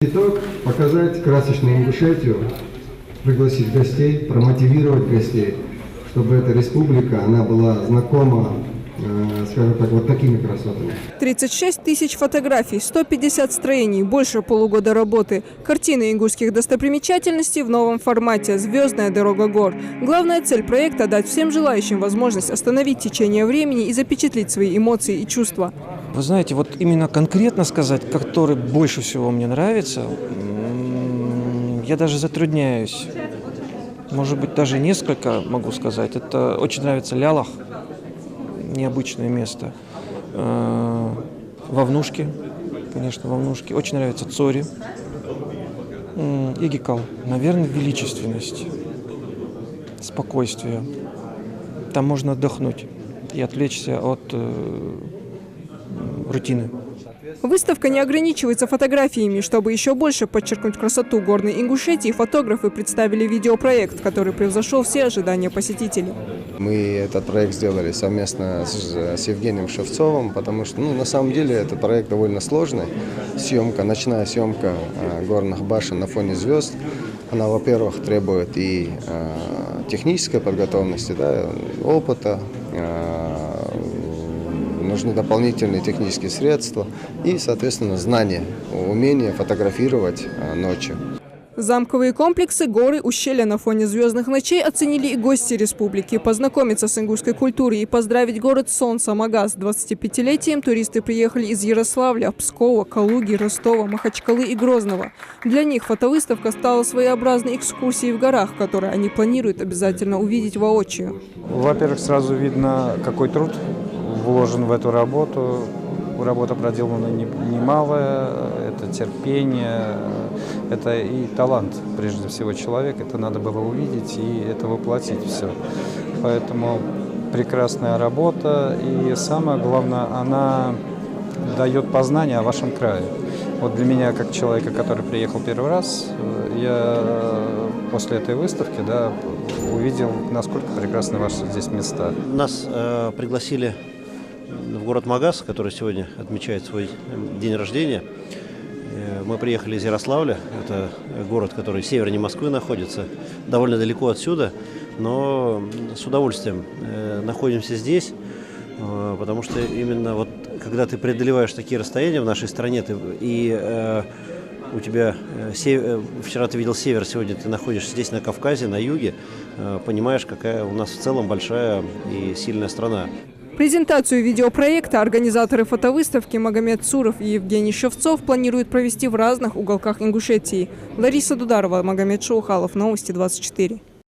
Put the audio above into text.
Итог – показать красочную Ингушетию, пригласить гостей, промотивировать гостей, чтобы эта республика, она была знакома, скажем так, вот такими красотами. 36 тысяч фотографий, 150 строений, больше полугода работы. Картины ингушских достопримечательностей в новом формате «Звездная дорога гор». Главная цель проекта – дать всем желающим возможность остановить течение времени и запечатлеть свои эмоции и чувства. Вы знаете, вот именно конкретно сказать, который больше всего мне нравится, я даже затрудняюсь. Может быть, даже несколько могу сказать. Это очень нравится Лялах, необычное место. Вовнушки, конечно, Вовнушки. Очень нравится Цори. Игикал. Наверное, величественность, спокойствие. Там можно отдохнуть и отвлечься от рутины. Выставка не ограничивается фотографиями. Чтобы еще больше подчеркнуть красоту горной Ингушетии, фотографы представили видеопроект, который превзошел все ожидания посетителей. Мы этот проект сделали совместно с Евгением Шевцовым, потому что на самом деле этот проект довольно сложный. Ночная съемка горных башен на фоне звезд, она, во-первых, требует и технической подготовленности, опыта, нужны дополнительные технические средства и, соответственно, знания, умение фотографировать ночью. Замковые комплексы, горы, ущелья на фоне звездных ночей оценили и гости республики. Познакомиться с ингушской культурой и поздравить город солнца Магаз с 25-летием туристы приехали из Ярославля, Пскова, Калуги, Ростова, Махачкалы и Грозного. Для них фотовыставка стала своеобразной экскурсией в горах, которые они планируют обязательно увидеть воочию. Во-первых, сразу видно, какой труд вложен в эту работу. Работа проделана немалая, это терпение, это и талант, прежде всего, человека. Это надо было увидеть и это воплотить все. Поэтому прекрасная работа и, самое главное, она дает познание о вашем крае. Вот для меня, как человека, который приехал первый раз, я после этой выставки увидел, насколько прекрасны ваши здесь места. Нас пригласили в город Магаз, который сегодня отмечает свой день рождения. Мы приехали из Ярославля. Это город, который севернее Москвы находится, довольно далеко отсюда, но с удовольствием находимся здесь, потому что именно вот когда ты преодолеваешь такие расстояния в нашей стране, у тебя вчера ты видел север, сегодня ты находишься здесь на Кавказе, на юге, понимаешь, какая у нас в целом большая и сильная страна. Презентацию видеопроекта организаторы фотовыставки Магомед Цуров и Евгений Шевцов планируют провести в разных уголках Ингушетии. Лариса Дударова, Магомед Шаухалов, Новости 24.